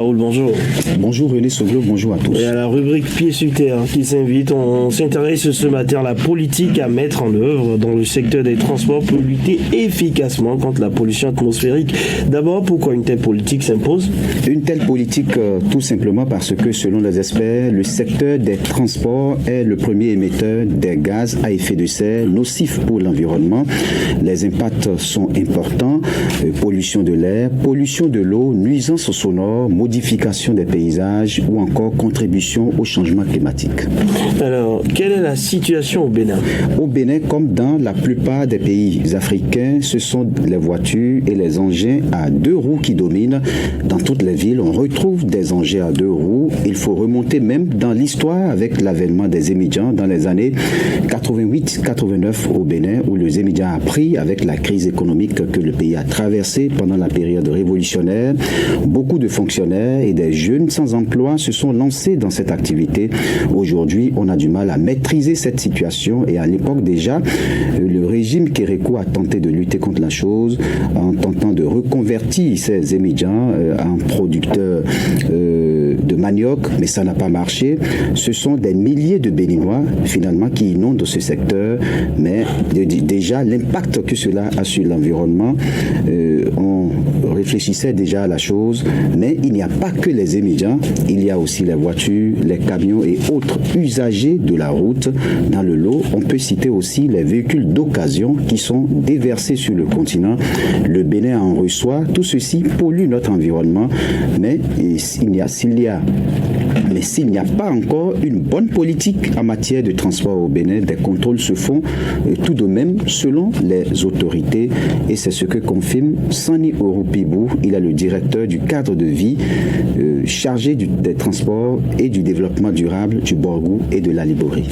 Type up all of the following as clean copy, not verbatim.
Raoul, bonjour. Bonjour René Soglo, bonjour à tous. Et à la rubrique Pieds sur terre qui s'invite, on s'intéresse ce matin à la politique à mettre en œuvre dans le secteur des transports pour lutter efficacement contre la pollution atmosphérique. D'abord, pourquoi une telle politique s'impose? Une telle politique, tout simplement parce que selon les experts, le secteur des transports est le premier émetteur des gaz à effet de serre nocifs pour l'environnement. Les impacts sont importants, pollution de l'air, pollution de l'eau, nuisances sonores, modification des paysages ou encore contribution au changement climatique. Alors, quelle est la situation au Bénin? Au Bénin, comme dans la plupart des pays africains, ce sont les voitures et les engins à deux roues qui dominent. Dans toutes les villes, on retrouve des engins à deux roues. Il faut remonter même dans l'histoire avec l'avènement des émigrants dans les années 88-89 au Bénin, où les émigrants a pris avec la crise économique que le pays a traversée pendant la période révolutionnaire. Beaucoup de fonctionnaires et des jeunes sans emploi se sont lancés dans cette activité. Aujourd'hui, on a du mal à maîtriser cette situation et à l'époque déjà, le régime Kérékou a tenté de lutter contre la chose en tentant de reconvertir ces émigrants en producteurs de manioc, mais ça n'a pas marché. Ce sont des milliers de Béninois finalement qui inondent ce secteur, mais déjà l'impact que cela a sur l'environnement, on réfléchissait déjà à la chose, mais il n'y a pas que les émigrants, il y a aussi les voitures, les camions et autres usagers de la route. Dans le lot, on peut citer aussi les véhicules d'occasion qui sont déversés sur le continent. Le Bénin en reçoit. Tout ceci pollue notre environnement, mais s'il n'y a pas encore une bonne politique en matière de transport au Bénin, des contrôles se font tout de même selon les autorités, et c'est ce que confirme Sani Orupibou. Il est le directeur du cadre de vie chargé des transports et du développement durable du Borgou et de la Liborie.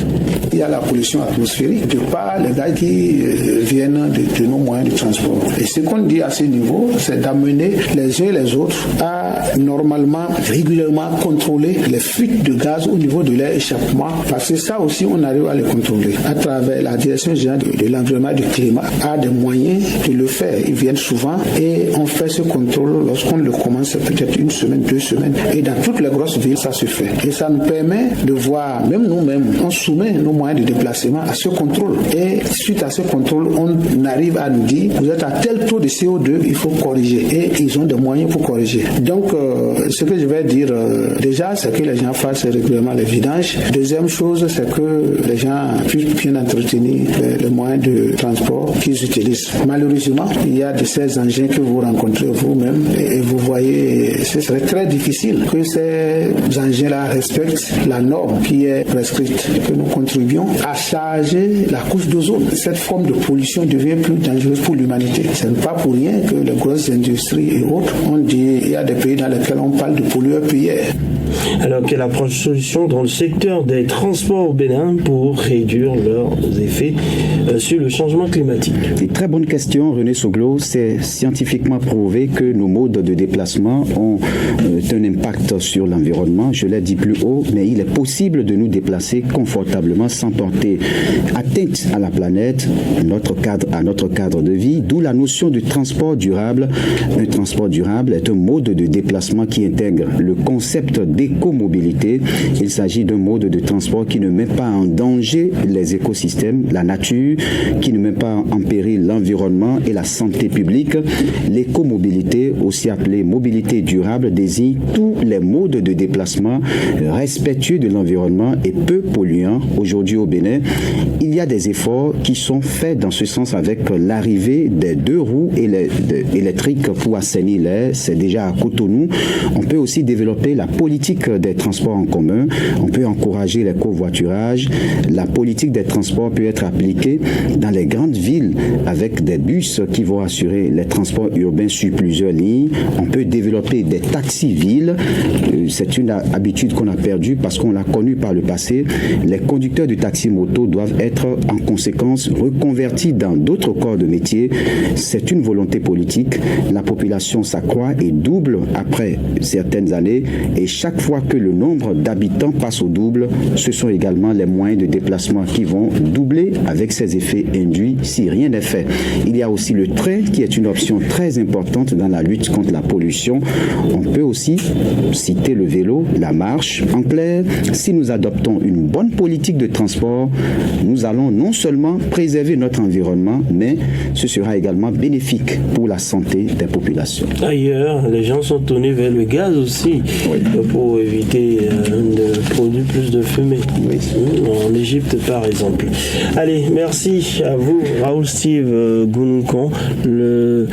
Il y a la pollution atmosphérique de par les gars qui viennent de nos moyens de transport. Et ce qu'on dit à ce niveau, c'est d'amener les uns et les autres à normalement, régulièrement contrôler les fuites de gaz au niveau de leur échappement. Parce que ça aussi, on arrive à les contrôler. À travers la direction générale de l'environnement et du climat a des moyens de le faire. Ils viennent souvent et on fait ce contrôle lorsqu'on le commence peut-être une semaine, 2 semaines. Et dans toutes les grosses villes, ça se fait. Et ça nous permet de voir, même nous-mêmes, on soumet nos moyens de déplacement à ce contrôle. Et suite à ce contrôle, on arrive à nous dire, vous êtes à tel taux de CO2, il faut corriger. Et ils ont des moyens pour corriger. Donc, ce que je vais dire, déjà, c'est que les gens fassent régulièrement les vidanges. Deuxième chose, c'est que les gens puissent bien entretenir les moyens de transport qu'ils utilisent. Malheureusement, il y a de ces engins que vous rencontrez vous-même et vous voyez, ce serait très difficile que ces engins-là respectent la norme qui est prescrite, que nous contribuions à charger la couche d'ozone. Cette forme de pollution devient plus dangereuse pour l'humanité. Ce n'est pas pour rien que les grosses industries et autres, on dit, il y a des pays dans lesquels on parle de pollueurs-payeurs. Alors, quelle approche solution dans le secteur des transports au Bénin pour réduire leurs effets sur le changement climatique? Une très bonne question, René Soglo. C'est scientifiquement prouvé que nos modes de déplacement ont un impact sur l'environnement. Je l'ai dit plus haut, mais il est possible de nous déplacer confortablement sans porter atteinte à la planète, à notre cadre de vie, d'où la notion de transport durable. Un transport durable est un mode de déplacement qui intègre le concept d'écomobilité. Il s'agit d'un mode de transport qui ne met pas en danger les écosystèmes, la nature, qui ne met pas en péril l'environnement et la santé publique. L'écomobilité, aussi appelée mobilité durable, désigne tous les modes de déplacement respectueux de l'environnement et peu polluants. Aujourd'hui au Bénin, il y a des efforts qui sont faits dans ce sens avec l'arrivée des 2 roues électriques pour assainir l'air. C'est déjà à Cotonou. On peut aussi développer la politique des transports en commun. On peut encourager le covoiturage. La politique des transports peut être appliquée dans les grandes villes avec des bus qui vont assurer les transports urbains sur plusieurs lignes. On peut développer des taxis-villes. C'est une habitude qu'on a perdue parce qu'on l'a connue par le passé. Les conducteurs de taxi-moto doivent être en conséquence reconvertis dans d'autres corps de métier. C'est une volonté politique. La population s'accroît et double après certaines années et chaque chaque fois que le nombre d'habitants passe au double, ce sont également les moyens de déplacement qui vont doubler avec ces effets induits si rien n'est fait. Il y a aussi le train qui est une option très importante dans la lutte contre la pollution. On peut aussi citer le vélo, la marche. En clair, si nous adoptons une bonne politique de transport, nous allons non seulement préserver notre environnement, mais ce sera également bénéfique pour la santé des populations. Ailleurs, les gens sont tournés vers le gaz aussi, pour éviter de produire plus de fumée. Oui. En Égypte, par exemple. Allez, merci à vous, Raoul Steve Gounoukon. Le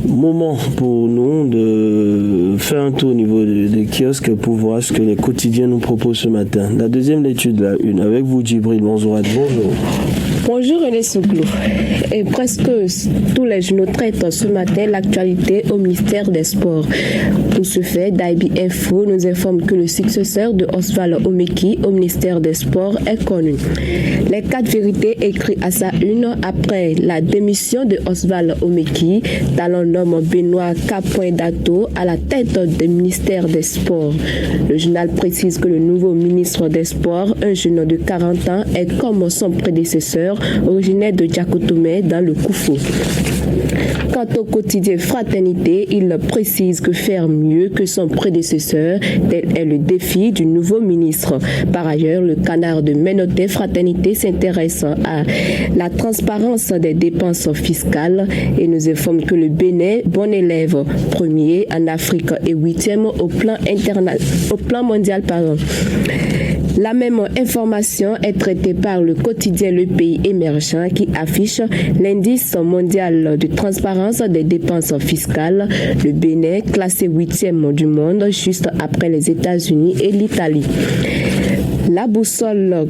moment pour nous de faire un tour au niveau des kiosques pour voir ce que les quotidiens nous proposent ce matin. La deuxième lecture, la une, avec vous, Djibril Bonzourat. Bonjour. Bonjour René Souglou. Et presque tous les journaux traitent ce matin l'actualité au ministère des Sports. Pour ce fait, Daibi Info nous informe que le successeur de Oswald Omeki au ministère des Sports est connu. Les 4 vérités écrites à sa une après la démission de Oswald Omeki, talent nomme Benoît Kapoindato à la tête du ministère des Sports. Le journal précise que le nouveau ministre des Sports, un jeune de 40 ans, est comme son prédécesseur, originaire de Djakotomé dans le Koufou. Quant au quotidien Fraternité, il précise que faire mieux que son prédécesseur, tel est le défi du nouveau ministre. Par ailleurs, le canard de Ménoté Fraternité s'intéresse à la transparence des dépenses fiscales et nous informe que le Bénin, bon élève, premier en Afrique et 8e au plan mondial. La même information est traitée par le quotidien Le Pays Émergent qui affiche l'indice mondial de transparence des dépenses fiscales. Le Bénin, classé 8e du monde, juste après les États-Unis et l'Italie. La boussole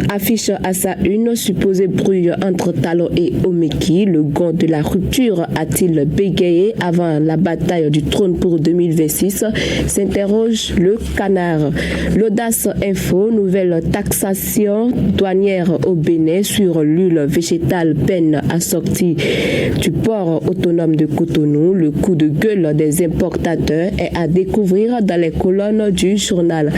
affiche à sa une supposée brouille entre Talon et Omeki. Le gant de la rupture a-t-il bégayé avant la bataille du trône pour 2026? S'interroge le canard. L'Audace Info, nouvelle taxation douanière au Bénin sur l'huile végétale peine assortie du port autonome de Cotonou. Le coup de gueule des importateurs est à découvrir dans les colonnes du journal.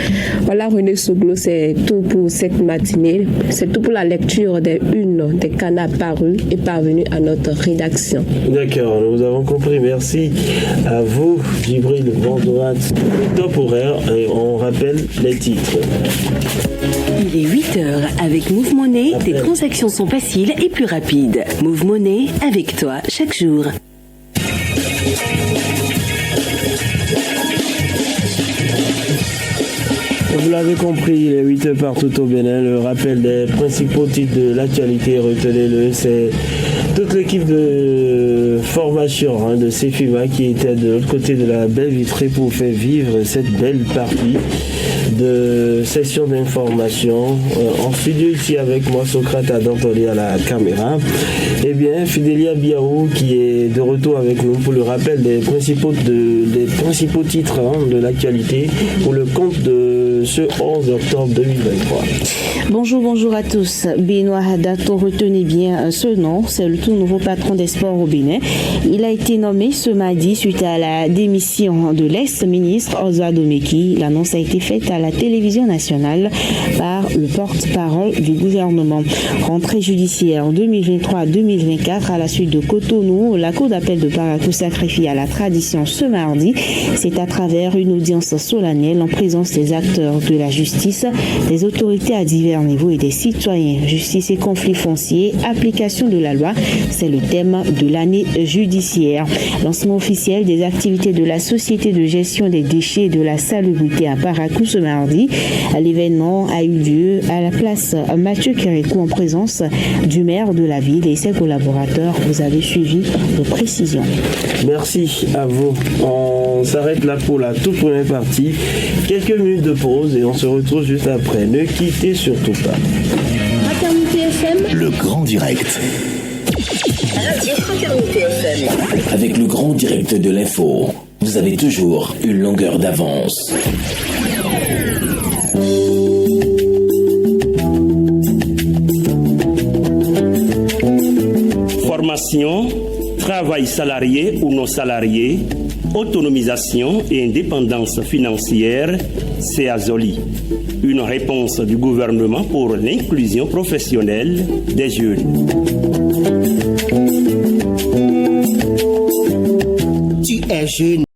Voilà René Souglou, c'est tout pour cette matinée. C'est tout pour la lecture des unes des canards parus et parvenus à notre rédaction. D'accord, nous avons compris. Merci à vous, Djibril Bonzourat. Top horaire, et on rappelle les titres. Il est 8h avec Move Money. Tes transactions sont faciles et plus rapides. Move Money, avec toi chaque jour. Vous l'avez compris, il est 8h partout au Bénin. Le rappel des principaux titres de l'actualité, retenez-le, c'est toute l'équipe de formation de CEFIMA qui était de l'autre côté de la baie vitrée pour faire vivre cette belle partie de session d'information. En studio ici avec moi, Socrate Adantoli à la caméra. Eh bien, Fidélia Biaou qui est de retour avec nous pour le rappel des principaux titres de l'actualité pour le compte de ce 11 octobre 2023. Bonjour à tous. Benoît Hadato, retenez bien ce nom, c'est le tout nouveau patron des sports au Bénin. Il a été nommé ce mardi suite à la démission de l'ex-ministre Oswald Omeki. L'annonce a été faite à la télévision nationale par le porte-parole du gouvernement. Rentrée judiciaire en 2023-2024 à la suite de Cotonou, la cour d'appel de Parakou sacrifie à la tradition ce mardi. C'est à travers une audience solennelle en présence des acteurs de la justice, des autorités à divers niveaux et des citoyens. Justice et conflits fonciers, application de la loi, c'est le thème de l'année judiciaire. Lancement officiel des activités de la Société de gestion des déchets et de la salubrité à Parakou ce mardi. L'événement a eu lieu à la place Mathieu Kérékou en présence du maire de la ville et ses collaborateurs. Vous avez suivi de précisions. Merci à vous. On s'arrête là pour la toute première partie. Quelques minutes de pause et on se retrouve juste après. Ne quittez surtout pas. Fraternité FM. Le grand direct. Radio Fraternité FM. Avec le grand direct de l'info, vous avez toujours une longueur d'avance. Formation, travail salarié ou non salarié, autonomisation et indépendance financière, CEAZOLI. Une réponse du gouvernement pour l'inclusion professionnelle des jeunes. Tu es jeune.